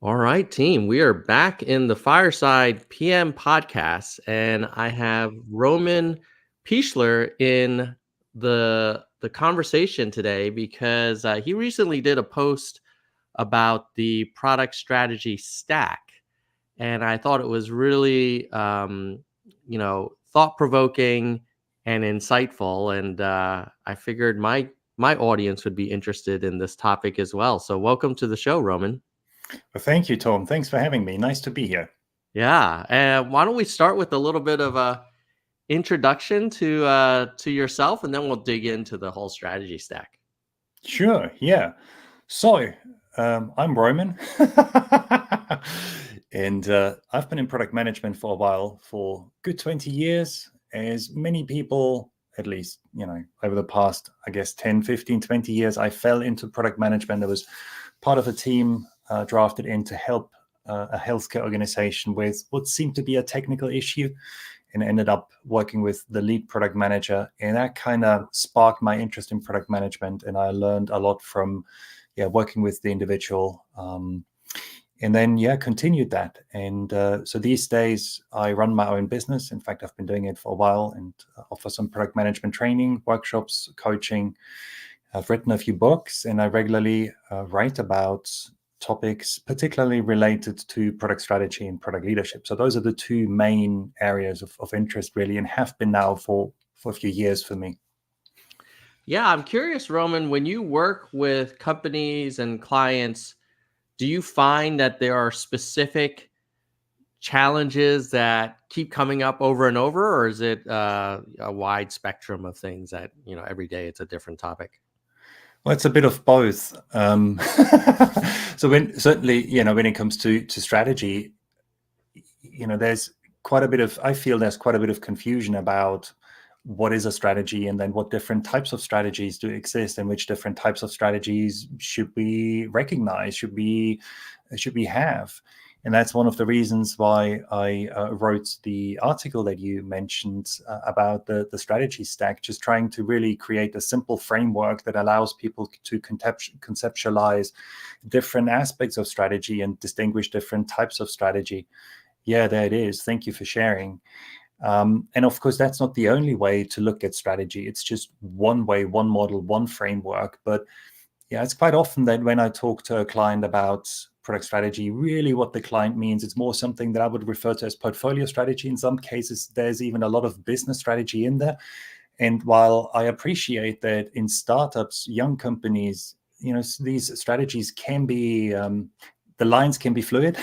All right, team. We are back in the Fireside PM podcast, and I have Roman Pichler in the conversation today because he recently did a post about the product strategy stack, and I thought it was really, thought provoking and insightful, and I figured my audience would be interested in this topic as well. So, welcome to the show, Roman. Well, thank you, Tom. Thanks for having me. Nice to be here. Yeah, and why don't we start with a little bit of a introduction to yourself, and then we'll dig into the whole strategy stack. Sure, yeah. So, I'm Roman, and I've been in product management for a while, for good 20 years. As many people, at least, over the past, I guess, 10, 15, 20 years, I fell into product management. I was part of a team drafted in to help a healthcare organization with what seemed to be a technical issue, and ended up working with the lead product manager. And that kind of sparked my interest in product management. And I learned a lot from working with the individual. And then, continued that. And so these days, I run my own business. In fact, I've been doing it for a while and offer some product management training, workshops, coaching. I've written a few books, and I regularly write about topics particularly related to product strategy and product leadership. So those are the two main areas of interest, really, and have been now for a few years for me. Yeah, I'm curious, Roman, when you work with companies and clients, do you find that there are specific challenges that keep coming up over and over, or is it a wide spectrum of things that every day it's a different topic? Well, it's a bit of both. So when it comes to strategy, there's quite a bit of, I feel there's quite a bit of confusion about what is a strategy, and then what different types of strategies do exist, and which different types of strategies should we recognize, should we have. And that's one of the reasons why I wrote the article that you mentioned about the strategy stack, just trying to really create a simple framework that allows people to conceptualize different aspects of strategy and distinguish different types of strategy. Yeah, there it is. Thank you for sharing. And of course, that's not the only way to look at strategy. It's just one way, one model, one framework. But yeah, it's quite often that when I talk to a client about product strategy, really what the client means, it's more something that I would refer to as portfolio strategy. In some cases, there's even a lot of business strategy in there. And while I appreciate that in startups, young companies, these strategies can be, the lines can be fluid.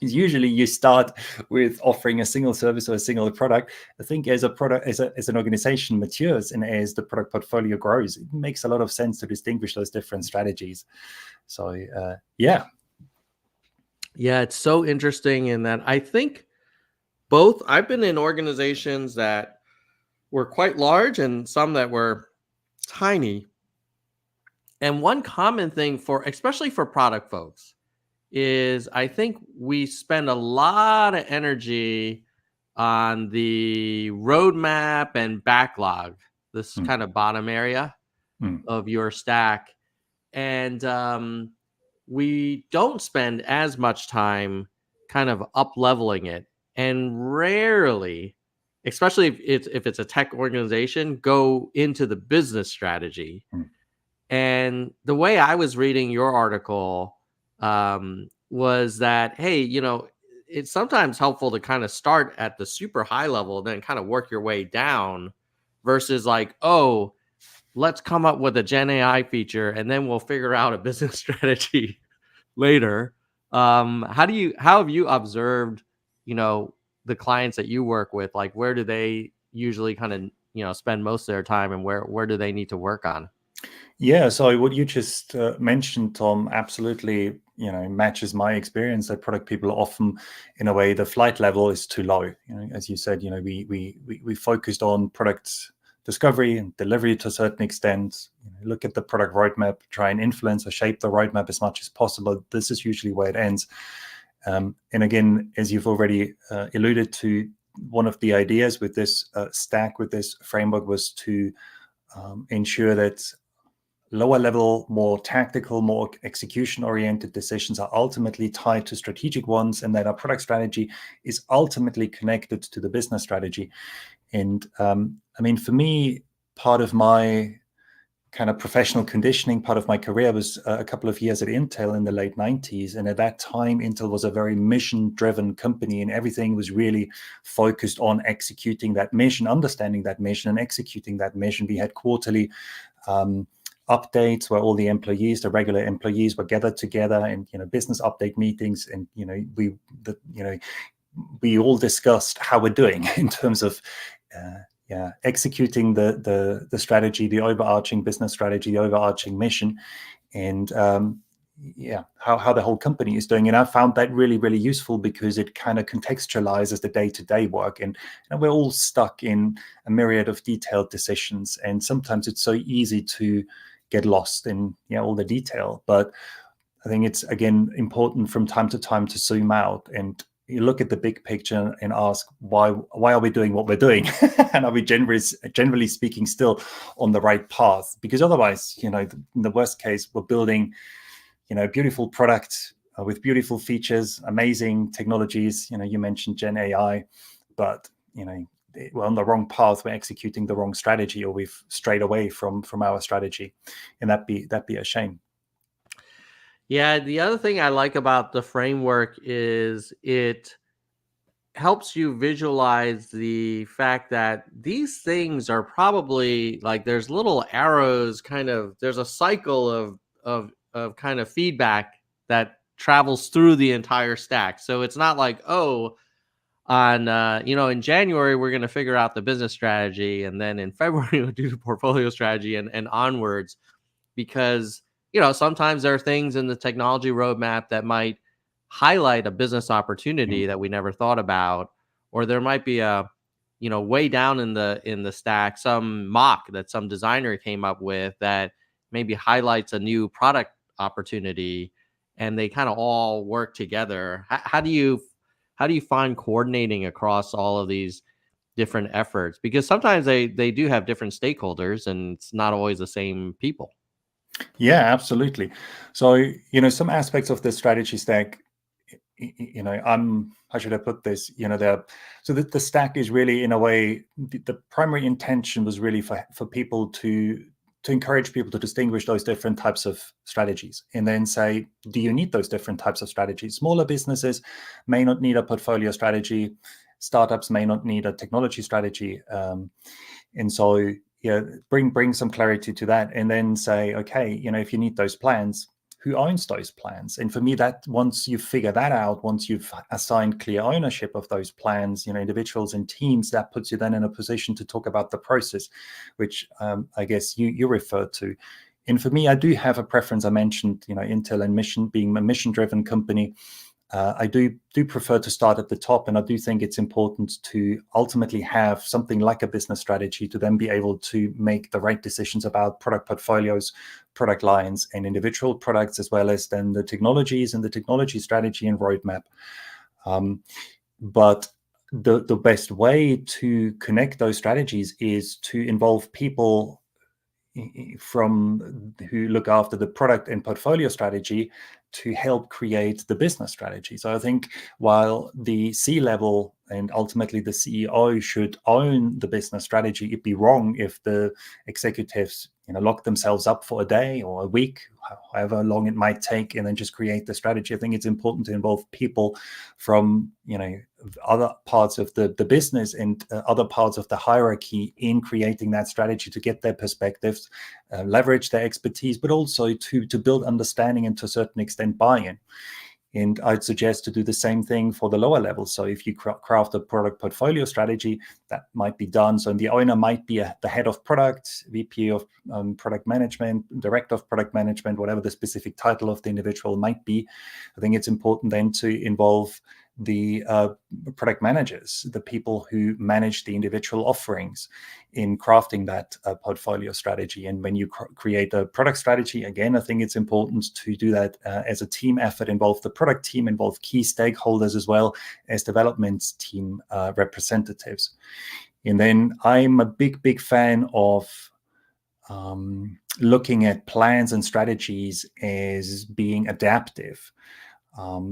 Usually you start with offering a single service or a single product. I think as an organization matures and as the product portfolio grows, it makes a lot of sense to distinguish those different strategies. So yeah. Yeah, it's so interesting in that I think both I've been in organizations that were quite large and some that were tiny. And one common thing for especially for product folks is I think we spend a lot of energy on the roadmap and backlog, this kind of bottom area of your stack. And we don't spend as much time kind of up leveling it, and rarely, especially if it's a tech organization, go into the business strategy. And the way I was reading your article was that, hey, it's sometimes helpful to kind of start at the super high level, then kind of work your way down versus like, oh, let's come up with a Gen AI feature and then we'll figure out a business strategy later. How have you observed, the clients that you work with? Like, where do they usually kind of, spend most of their time, and where do they need to work on? Yeah, so what you just mentioned, Tom, absolutely, matches my experience. That product people often, in a way, the flight level is too low. As you said, we focused on product discovery and delivery to a certain extent. Look at the product roadmap, try and influence or shape the roadmap as much as possible. This is usually where it ends. And again, as you've already alluded to, one of the ideas with this stack, with this framework, was to ensure that lower level, more tactical, more execution-oriented decisions are ultimately tied to strategic ones, and that our product strategy is ultimately connected to the business strategy. And I mean, for me, part of my kind of professional conditioning, part of my career was a couple of years at Intel in the late 90s. And at that time, Intel was a very mission-driven company, and everything was really focused on executing that mission, understanding that mission, and executing that mission. We had quarterly updates where all the employees, the regular employees, were gathered together, and business update meetings, and we all discussed how we're doing in terms of executing the strategy, the overarching business strategy, the overarching mission, and how the whole company is doing. And I found that really, really useful because it kind of contextualizes the day-to-day work. And we're all stuck in a myriad of detailed decisions, and sometimes it's so easy to get lost in all the detail. But I think it's, again, important from time to time to zoom out and you look at the big picture and ask, why are we doing what we're doing? And are we generally speaking still on the right path? Because otherwise, in the worst case, we're building, a beautiful product with beautiful features, amazing technologies. You mentioned Gen AI, but, we're on the wrong path. We're executing the wrong strategy, or we've strayed away from our strategy. And that'd be a shame. Yeah, the other thing I like about the framework is it helps you visualize the fact that these things are probably like there's little arrows, there's a cycle of kind of feedback that travels through the entire stack. So it's not like, oh, on in January we're going to figure out the business strategy, and then in February we'll do the portfolio strategy and onwards, because sometimes there are things in the technology roadmap that might highlight a business opportunity that we never thought about, or there might be a way down in the stack some mock that some designer came up with that maybe highlights a new product opportunity, and they kind of all work together. How do you find coordinating across all of these different efforts? Because sometimes they do have different stakeholders, and it's not always the same people. Yeah, absolutely. So, some aspects of the strategy stack, how should I put this? The stack is really, in a way, the primary intention was really for people to encourage people to distinguish those different types of strategies, and then say, do you need those different types of strategies? Smaller businesses may not need a portfolio strategy. Startups may not need a technology strategy. And so, bring some clarity to that, and then say, okay, if you need those plans, who owns those plans? And for me, that once you figure that out, once you've assigned clear ownership of those plans, individuals and teams, that puts you then in a position to talk about the process, which I guess you referred to. And for me, I do have a preference. I mentioned, Intel and mission, being a mission-driven company. I do prefer to start at the top, and I do think it's important to ultimately have something like a business strategy to then be able to make the right decisions about product portfolios, product lines, and individual products, as well as then the technologies and the technology strategy and roadmap. But the best way to connect those strategies is to involve people from who look after the product and portfolio strategy to help create the business strategy. So I think while the C-level and ultimately the CEO should own the business strategy, it'd be wrong if the executives lock themselves up for a day or a week, however long it might take, and then just create the strategy. I think it's important to involve people from other parts of the business and other parts of the hierarchy in creating that strategy, to get their perspectives, leverage their expertise, but also to build understanding and to a certain extent buy-in. And I'd suggest to do the same thing for the lower level. So if you craft a product portfolio strategy, that might be done. So the owner might be the head of product, VP of product management, director of product management, whatever the specific title of the individual might be. I think it's important then to involve the product managers, the people who manage the individual offerings, in crafting that portfolio strategy. And when you create a product strategy, again, I think it's important to do that as a team effort, involve the product team, involve key stakeholders, as well as development team representatives. And then I'm a big fan of looking at plans and strategies as being adaptive.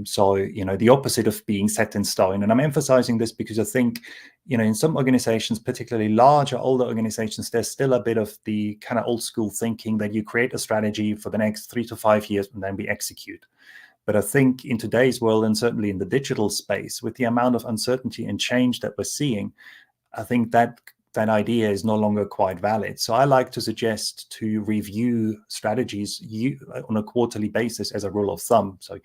So, the opposite of being set in stone. And I'm emphasizing this because I think, in some organizations, particularly larger, older organizations, there's still a bit of the kind of old school thinking that you create a strategy for the next 3 to 5 years and then we execute. But I think in today's world, and certainly in the digital space, with the amount of uncertainty and change that we're seeing, I think that idea is no longer quite valid. So I like to suggest to review strategies on a quarterly basis as a rule of thumb. So,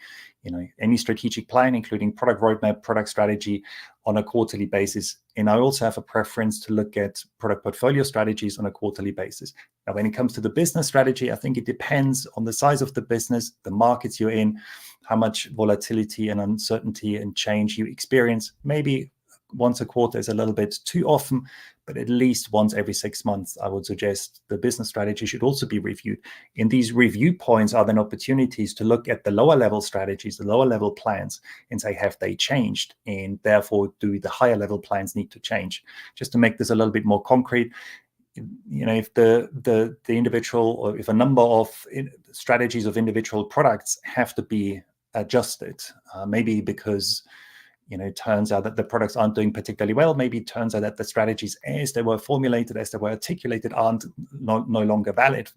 any strategic plan, including product roadmap, product strategy, on a quarterly basis. And I also have a preference to look at product portfolio strategies on a quarterly basis. Now, when it comes to the business strategy, I think it depends on the size of the business, the markets you're in, how much volatility and uncertainty and change you experience. Maybe once a quarter is a little bit too often, but at least once every 6 months, I would suggest the business strategy should also be reviewed. In these review points are then opportunities to look at the lower level strategies, the lower level plans, and say, have they changed? And therefore, do the higher level plans need to change? Just to make this a little bit more concrete, if the individual, or if a number of strategies of individual products have to be adjusted, maybe because it turns out that the products aren't doing particularly well. Maybe it turns out that the strategies as they were formulated, as they were articulated, aren't no longer valid.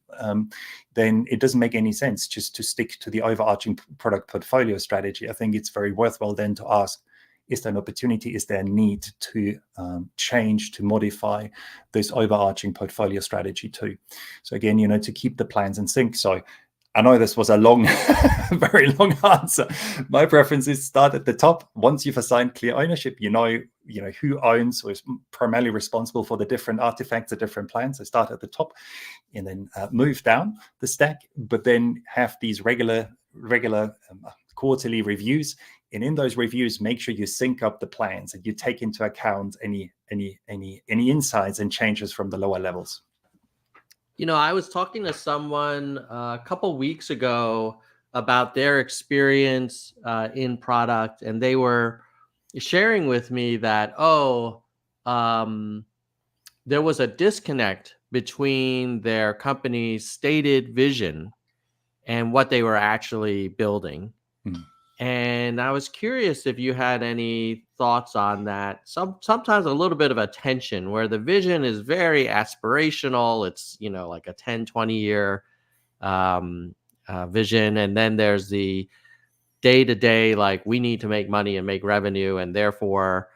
Then it doesn't make any sense just to stick to the overarching product portfolio strategy. I think it's very worthwhile then to ask, is there an opportunity? Is there a need to change, to modify this overarching portfolio strategy too? So again, to keep the plans in sync. So I know this was a long, very long answer. My preference is start at the top. Once you've assigned clear ownership, you know who owns or is primarily responsible for the different artifacts, the different plans. So start at the top and then move down the stack, but then have these regular quarterly reviews. And in those reviews, make sure you sync up the plans and you take into account any insights and changes from the lower levels. I was talking to someone a couple weeks ago about their experience in product, and they were sharing with me that, there was a disconnect between their company's stated vision and what they were actually building. And I was curious if you had any thoughts on that. Sometimes a little bit of a tension where the vision is very aspirational. It's, like a 10, 20-year vision. And then there's the day-to-day, like, we need to make money and make revenue. And therefore,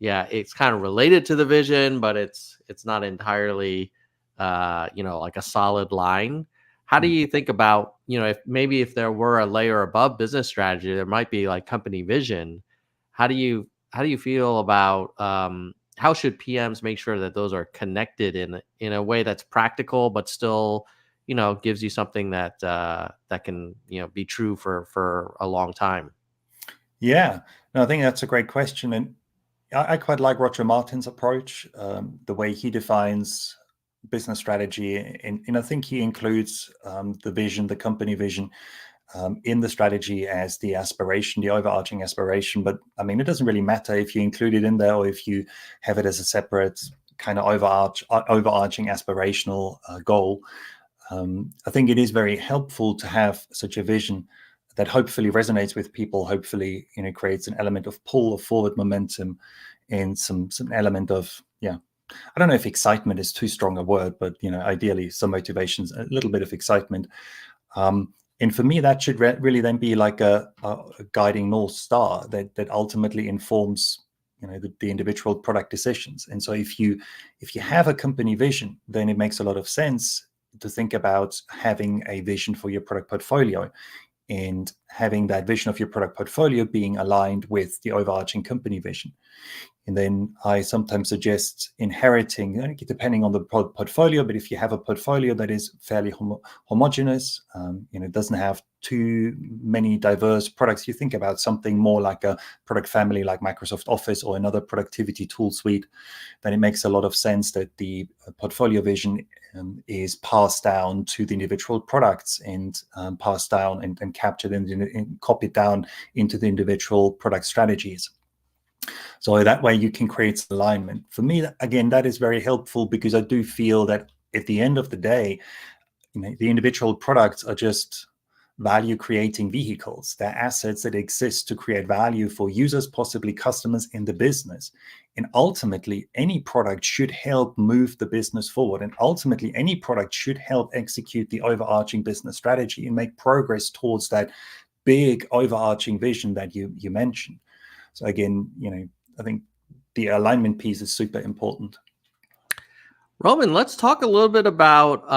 it's kind of related to the vision, but it's not entirely, like a solid line. How do you think about, if there were a layer above business strategy, there might be like company vision. How do you feel about how should PMs make sure that those are connected in a way that's practical, but still, gives you something that that can, be true for a long time? Yeah, no, I think that's a great question. And I quite like Roger Martin's approach, the way he defines business strategy, and I think he includes the vision, the company vision, in the strategy as the aspiration, the overarching aspiration. But I mean, it doesn't really matter if you include it in there or if you have it as a separate kind of overarching aspirational goal. I think it is very helpful to have such a vision that hopefully resonates with people, hopefully creates an element of pull, of forward momentum, and some element of I don't know if excitement is too strong a word, but ideally some motivations, a little bit of excitement. And for me, that should really then be like a guiding North Star that ultimately informs the individual product decisions. And so if you have a company vision, then it makes a lot of sense to think about having a vision for your product portfolio and having that vision of your product portfolio being aligned with the overarching company vision. And then I sometimes suggest inheriting, depending on the portfolio, but if you have a portfolio that is fairly homogeneous, doesn't have too many diverse products, you think about something more like a product family like Microsoft Office or another productivity tool suite, then it makes a lot of sense that the portfolio vision is passed down to the individual products and passed down and captured and copied down into the individual product strategies. So that way you can create alignment. For me, again, that is very helpful because I do feel that at the end of the day, the individual products are just value creating vehicles. They're assets that exist to create value for users, possibly customers in the business. And ultimately, any product should help move the business forward. And ultimately, any product should help execute the overarching business strategy and make progress towards that big overarching vision that you mentioned. So again, I think the alignment piece is super important. Roman, let's talk a little bit about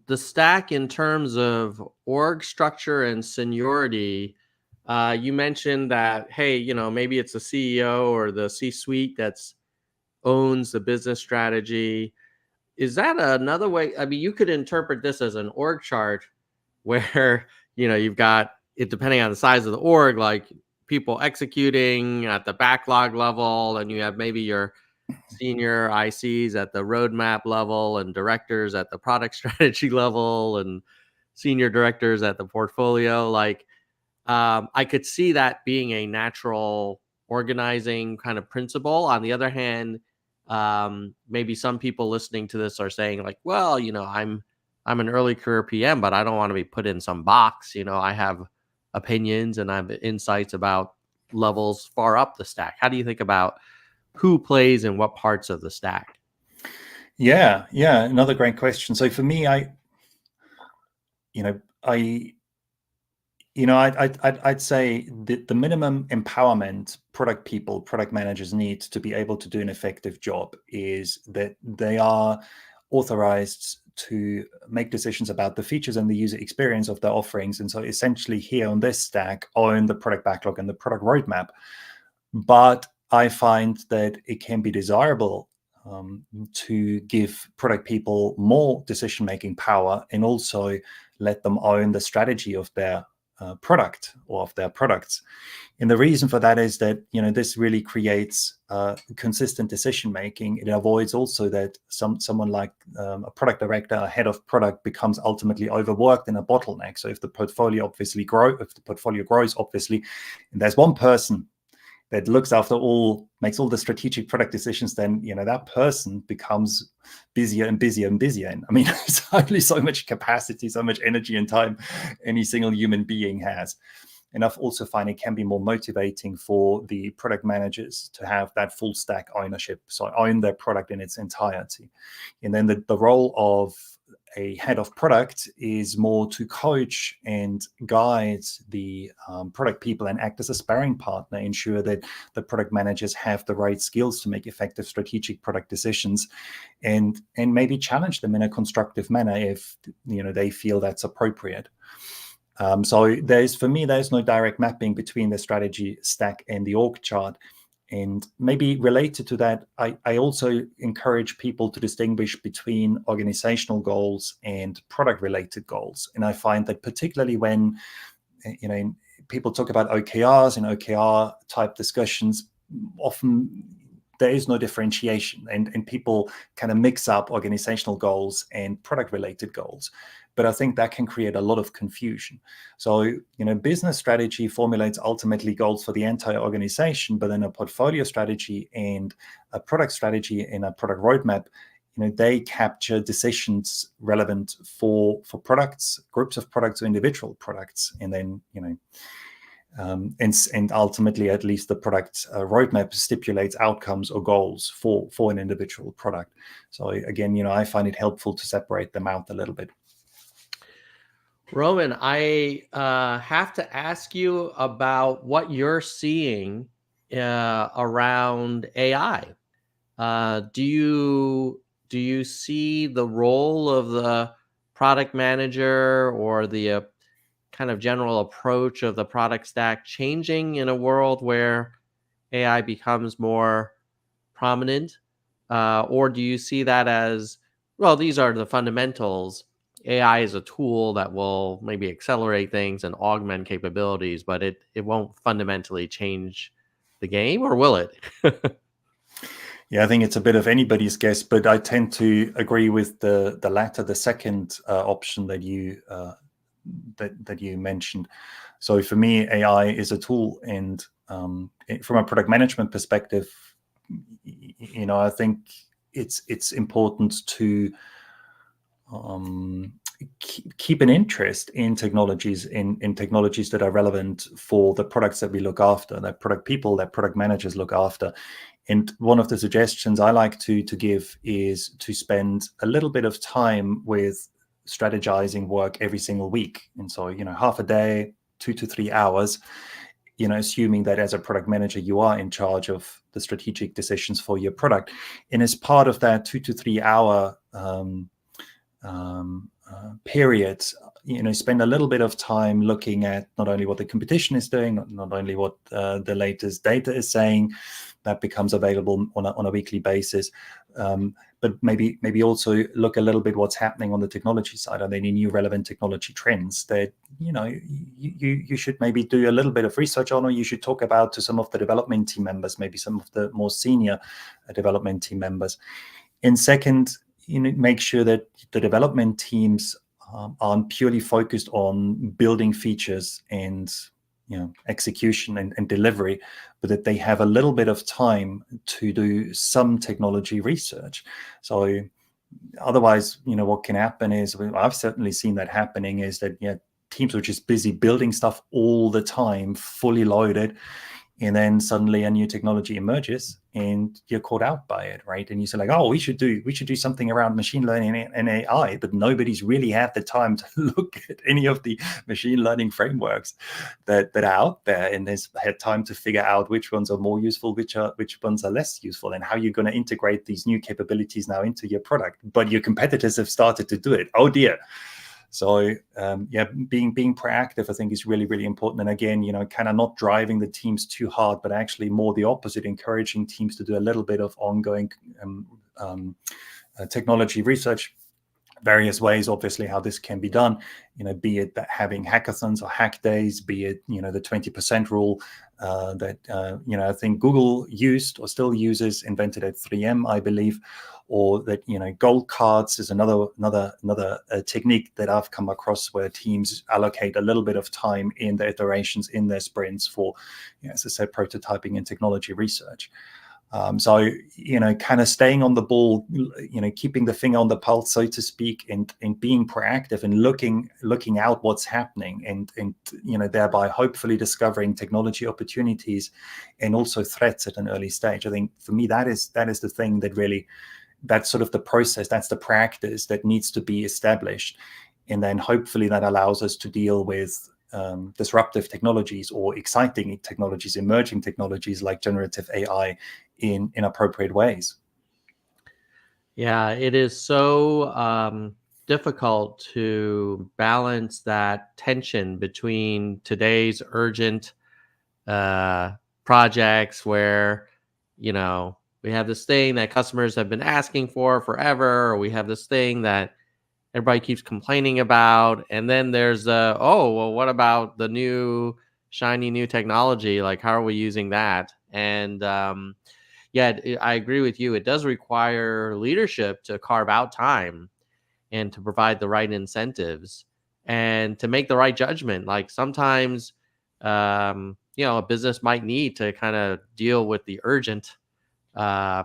the stack in terms of org structure and seniority. You mentioned that, hey, maybe it's the CEO or the C-suite that's owns the business strategy. Is that another way? I mean, you could interpret this as an org chart where, you've got it depending on the size of the org, like people executing at the backlog level, and you have maybe your senior ICs at the roadmap level and directors at the product strategy level and senior directors at the portfolio. Like, I could see that being a natural organizing kind of principle. On the other hand, maybe some people listening to this are saying like, well, I'm an early career PM, but I don't want to be put in some box. I have opinions and I have insights about levels far up the stack. How do you think about who plays in what parts of the stack? Yeah, another great question. So for me, I'd say the minimum empowerment product managers need to be able to do an effective job is that they are authorized to make decisions about the features and the user experience of their offerings. And so essentially here on this stack, own the product backlog and the product roadmap. But I find that it can be desirable to give product people more decision-making power and also let them own the strategy of their product or of their products. And the reason for that is that, this really creates consistent decision-making. It avoids also that someone like a product director, a head of product becomes ultimately overworked in a bottleneck. So if the portfolio grows, obviously, and there's one person that looks after makes all the strategic product decisions, then that person becomes busier and busier and busier. And I mean, there's only so much capacity, so much energy and time any single human being has. And I've also find it can be more motivating for the product managers to have that full stack ownership, so own their product in its entirety. And then the role of a head of product is more to coach and guide the product people and act as a sparring partner, ensure that the product managers have the right skills to make effective strategic product decisions, and maybe challenge them in a constructive manner if they feel that's appropriate. So there's no direct mapping between the strategy stack and the org chart. And maybe related to that, I also encourage people to distinguish between organizational goals and product-related goals. And I find that particularly when people talk about OKRs and OKR type discussions, often there is no differentiation, and people kind of mix up organizational goals and product-related goals. But I think that can create a lot of confusion. So, business strategy formulates ultimately goals for the entire organization, but then a portfolio strategy and a product strategy and a product roadmap, they capture decisions relevant for products, groups of products, or individual products. And then, and ultimately, at least the product roadmap stipulates outcomes or goals for an individual product. So again, I find it helpful to separate them out a little bit. Roman, I have to ask you about what you're seeing around AI. Do you see the role of the product manager or the kind of general approach of the product stack changing in a world where AI becomes more prominent? Or do you see that as, well, these are the fundamentals? AI is a tool that will maybe accelerate things and augment capabilities, but it won't fundamentally change the game, or will it? Yeah, I think it's a bit of anybody's guess, but I tend to agree with the latter, the second option that you that you mentioned. So for me, AI is a tool, and from a product management perspective, I think it's important to keep an interest in technologies, in technologies that are relevant for the products that we look after, that product people, that product managers look after. And one of the suggestions I like to give is to spend a little bit of time with strategizing work every single week. And so, half a day, 2 to 3 hours, assuming that as a product manager, you are in charge of the strategic decisions for your product. And as part of that 2 to 3 hour period, spend a little bit of time looking at not only what the competition is doing, not only what the latest data is saying that becomes available on a weekly basis, but maybe also look a little bit what's happening on the technology side. Are there any new relevant technology trends that you should maybe do a little bit of research on, or you should talk about to some of the development team members, maybe some of the more senior development team members. And second, make sure that the development teams aren't purely focused on building features and execution and delivery, but that they have a little bit of time to do some technology research. So otherwise, what can happen is, I've certainly seen that happening, is that teams are just busy building stuff all the time, fully loaded, and then suddenly a new technology emerges and you're caught out by it, right? And you say, like, oh, we should do something around machine learning and AI, but nobody's really had the time to look at any of the machine learning frameworks that are out there, and has had time to figure out which ones are more useful, which ones are less useful, and how you're going to integrate these new capabilities now into your product. But your competitors have started to do it. Oh dear. So being proactive, I think, is really, really important. And again, kind of not driving the teams too hard, but actually more the opposite, encouraging teams to do a little bit of ongoing technology research. Various ways, obviously, how this can be done, be it that having hackathons or hack days, be it, the 20% rule that, I think Google used or still uses, invented at 3M, I believe, or that, gold cards is another technique that I've come across, where teams allocate a little bit of time in their iterations, in their sprints for, as I said, prototyping and technology research. So, kind of staying on the ball, keeping the finger on the pulse, so to speak, and being proactive and looking out what's happening, and thereby hopefully discovering technology opportunities and also threats at an early stage. I think for me, that is the thing that really, that's sort of the process, that's the practice that needs to be established. And then hopefully that allows us to deal with disruptive technologies or exciting technologies, emerging technologies like generative AI in appropriate ways. Yeah, it is so difficult to balance that tension between today's urgent projects, where we have this thing that customers have been asking for forever, or we have this thing that everybody keeps complaining about, and then there's what about the new shiny new technology? Like, how are we using that? And I agree with you. It does require leadership to carve out time and to provide the right incentives and to make the right judgment. Like, sometimes a business might need to kind of deal with the urgent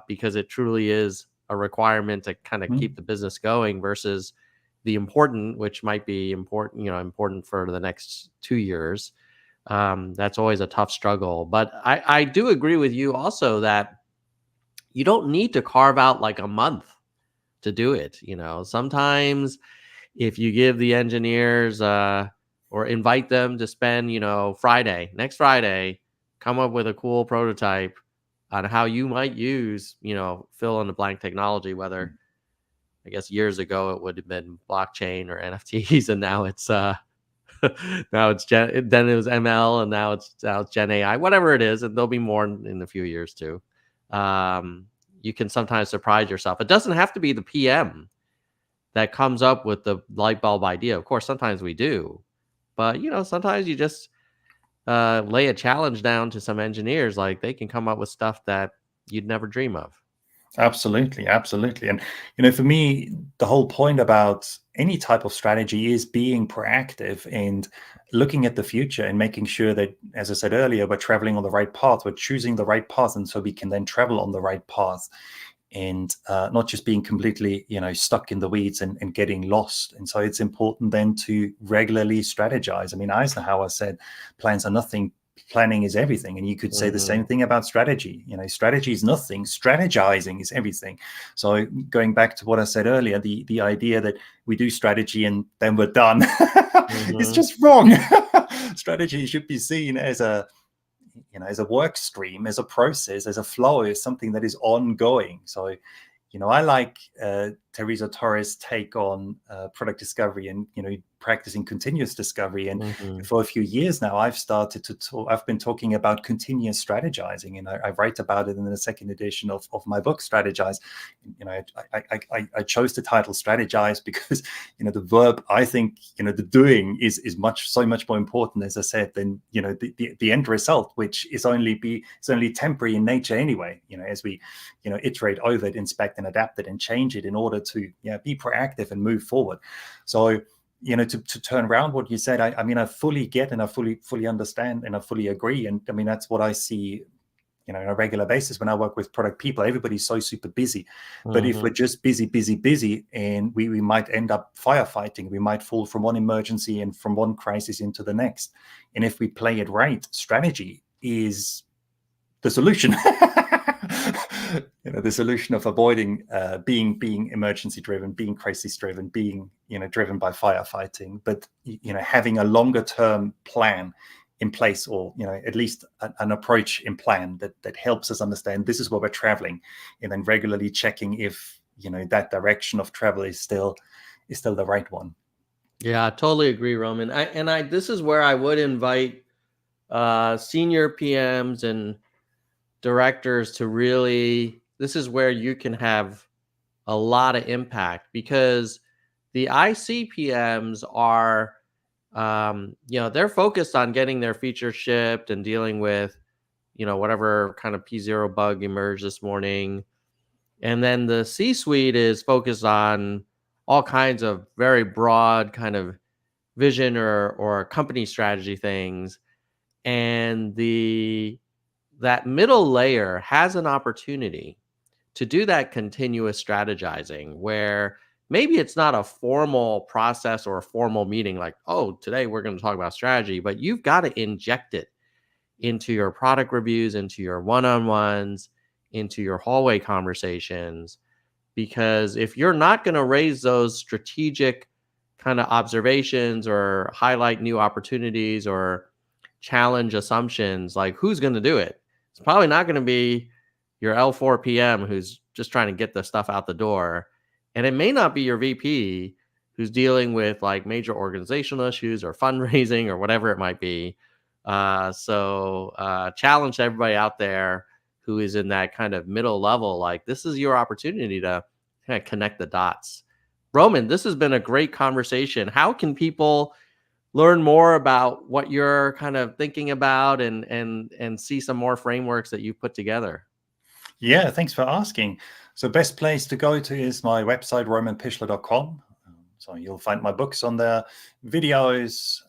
because it truly is a requirement to kind of keep the business going, versus the important, which might be important for the next 2 years. That's always a tough struggle. But I do agree with you also that you don't need to carve out like a month to do it. Sometimes if you give the engineers or invite them to spend, next Friday, come up with a cool prototype on how you might use, fill in the blank technology, whether, I guess years ago it would have been blockchain or NFTs, and now it's then it was ML, and now it's Gen AI, whatever it is, and there'll be more in a few years too. You can sometimes surprise yourself. It doesn't have to be the PM that comes up with the light bulb idea. Of course, sometimes we do, but sometimes you just lay a challenge down to some engineers, like they can come up with stuff that you'd never dream of. Absolutely. And for me, the whole point about any type of strategy is being proactive and looking at the future and making sure that, as I said earlier, we're traveling on the right path, we're choosing the right path, and so we can then travel on the right path. and not just being completely, stuck in the weeds and getting lost. And so it's important then to regularly strategize. I mean, Eisenhower said, plans are nothing, planning is everything. And you could say the same thing about strategy. Strategy is nothing, strategizing is everything. So going back to what I said earlier, the idea that we do strategy and then we're done is just wrong. Strategy should be seen as a work stream, as a process, as a flow, as something that is ongoing. So I like Teresa Torres' take on product discovery and practicing continuous discovery. And for a few years now, I've been talking about continuous strategizing, and I write about it in the second edition of my book, Strategize. I chose the title Strategize because the verb, I think the doing is so much more important, as I said, than the end result, which is only temporary in nature anyway. As we iterate over it, inspect and adapt it and change it in order to be proactive and move forward. So to turn around what you said, I fully get and I fully understand and I fully agree. And I mean, that's what I see on a regular basis when I work with product people. Everybody's so super busy. But if we're just busy, and we might end up firefighting, we might fall from one emergency and from one crisis into the next. And if we play it right, strategy is the solution. The solution of avoiding being emergency driven, being crisis driven, being driven by firefighting, but having a longer term plan in place, or at least an approach in plan that helps us understand this is where we're traveling, and then regularly checking if that direction of travel is still the right one. Yeah, I totally agree, Roman. This is where I would invite senior PMs and directors to really, this is where you can have a lot of impact, because the ICPMs are, they're focused on getting their feature shipped and dealing with, whatever kind of P0 bug emerged this morning. And then the C-suite is focused on all kinds of very broad kind of vision or company strategy things. And that middle layer has an opportunity to do that continuous strategizing, where maybe it's not a formal process or a formal meeting like, oh, today we're going to talk about strategy, but you've got to inject it into your product reviews, into your one-on-ones, into your hallway conversations. Because if you're not going to raise those strategic kind of observations or highlight new opportunities or challenge assumptions, like who's going to do it? It's probably not going to be your L4 PM who's just trying to get the stuff out the door. And it may not be your VP who's dealing with like major organizational issues or fundraising or whatever it might be. So challenge everybody out there who is in that kind of middle level. Like, this is your opportunity to kind of connect the dots. Roman, this has been a great conversation. How can people learn more about what you're kind of thinking about and see some more frameworks that you've put together? Yeah, thanks for asking. So best place to go to is my website, romanpichler.com. So you'll find my books on there, videos,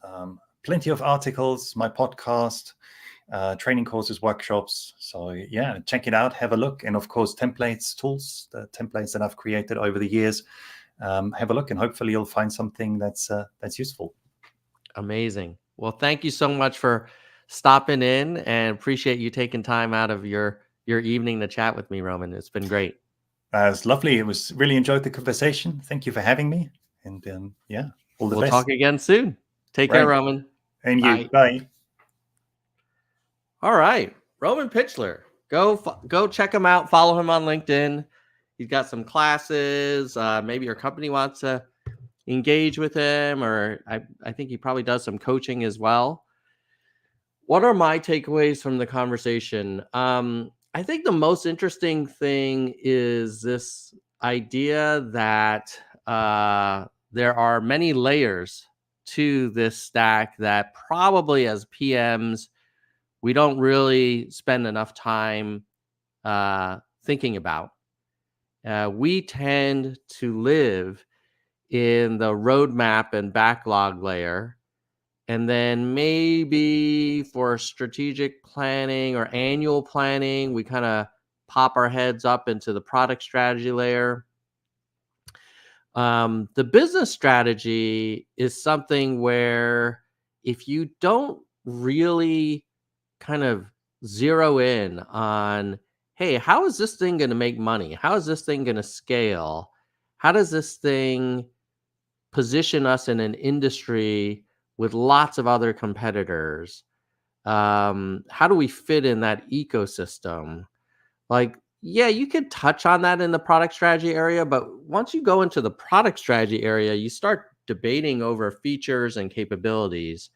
plenty of articles, my podcast, training courses, workshops. So yeah, check it out, have a look. And of course, templates, tools, the templates that I've created over the years. Have a look, and hopefully you'll find something that's useful. Amazing. Well, thank you so much for stopping in, and appreciate you taking time out of your evening to chat with me, Roman. It's been great. It's lovely. It was really enjoyed the conversation. Thank you for having me. And yeah, all the best. We'll talk again soon. Take care, Roman. And you. Bye. All right. Roman Pichler. Go check him out. Follow him on LinkedIn. He's got some classes. Maybe your company wants to engage with him, or I think he probably does some coaching as well. What are my takeaways from the conversation? I think the most interesting thing is this idea that there are many layers to this stack that probably as PMs, we don't really spend enough time thinking about. We tend to live in the roadmap and backlog layer. And then maybe for strategic planning or annual planning, we kind of pop our heads up into the product strategy layer. The business strategy is something where if you don't really kind of zero in on, hey, how is this thing going to make money? How is this thing going to scale? How does this thing position us in an industry with lots of other competitors? How do we fit in that ecosystem? Like, yeah, you could touch on that in the product strategy area, but once you go into the product strategy area, you start debating over features and capabilities.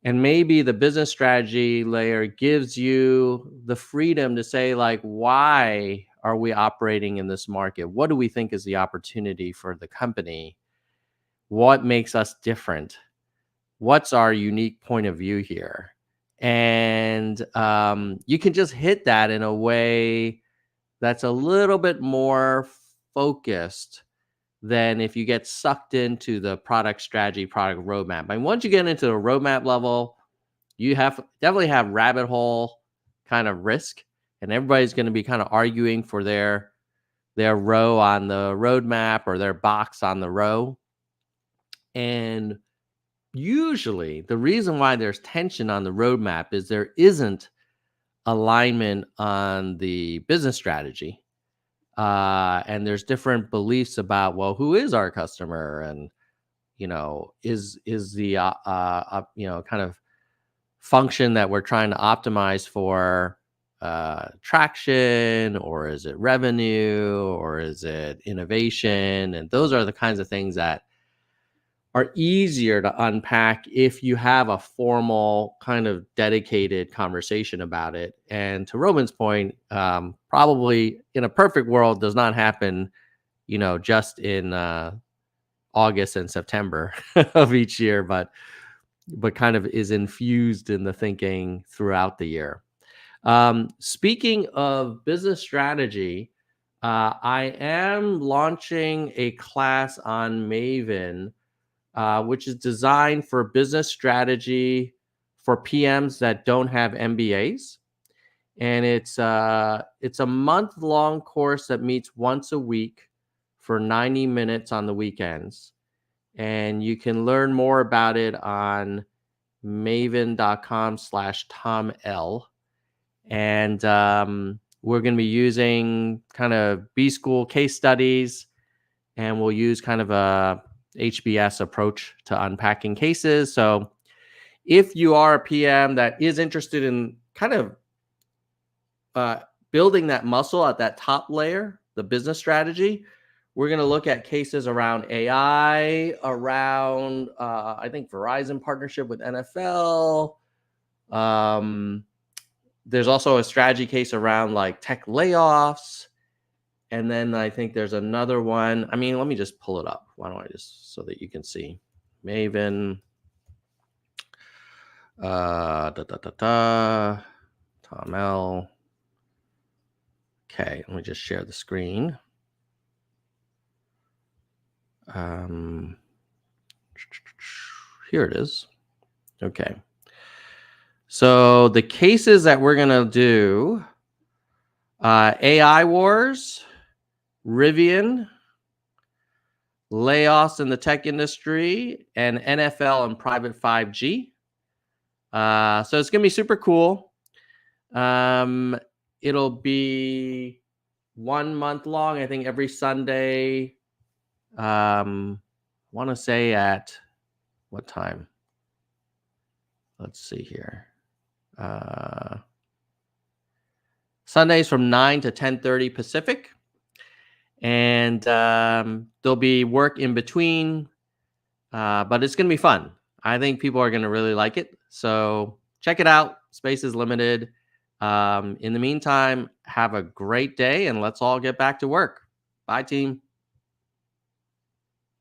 And maybe the business strategy layer gives you the freedom to say, like, why are we operating in this market? What do we think is the opportunity for the company? What makes us different? What's our unique point of view here? And you can just hit that in a way that's a little bit more focused than if you get sucked into the product strategy, product roadmap. And once you get into the roadmap level, you definitely have rabbit hole kind of risk, and everybody's going to be kind of arguing for their row on the roadmap or their box on the row. And usually the reason why there's tension on the roadmap is there isn't alignment on the business strategy. And there's different beliefs about, well, who is our customer? And, is the, kind of function that we're trying to optimize for traction, or is it revenue, or is it innovation? And those are the kinds of things that are easier to unpack if you have a formal kind of dedicated conversation about it. And to Roman's point, probably in a perfect world does not happen, just in August and September of each year, but kind of is infused in the thinking throughout the year. Speaking of business strategy, I am launching a class on Maven, which is designed for business strategy for PMs that don't have MBAs. And it's a month-long course that meets once a week for 90 minutes on the weekends. And you can learn more about it on maven.com/TomL. And we're going to be using kind of B school case studies, and we'll use kind of a HBS approach to unpacking cases. So if you are a PM that is interested in kind of building that muscle at that top layer, the business strategy, we're going to look at cases around AI, around, I think, Verizon partnership with NFL. There's also a strategy case around like tech layoffs. And then I think there's another one. I mean, let me just pull it up. Why don't I just, so that you can see. Maven. Tom L. Okay, let me just share the screen. Here it is. Okay. So the cases that we're going to do, AI wars, Rivian, layoffs in the tech industry, and NFL and private 5G. So it's going to be super cool. It'll be 1 month long. I think every Sunday. I want to say at what time? Let's see here. Sundays from 9 to 10:30 Pacific. And there'll be work in between, but it's going to be fun. I think people are going to really like it. So check it out. Space is limited. In the meantime, have a great day, and let's all get back to work. Bye, team.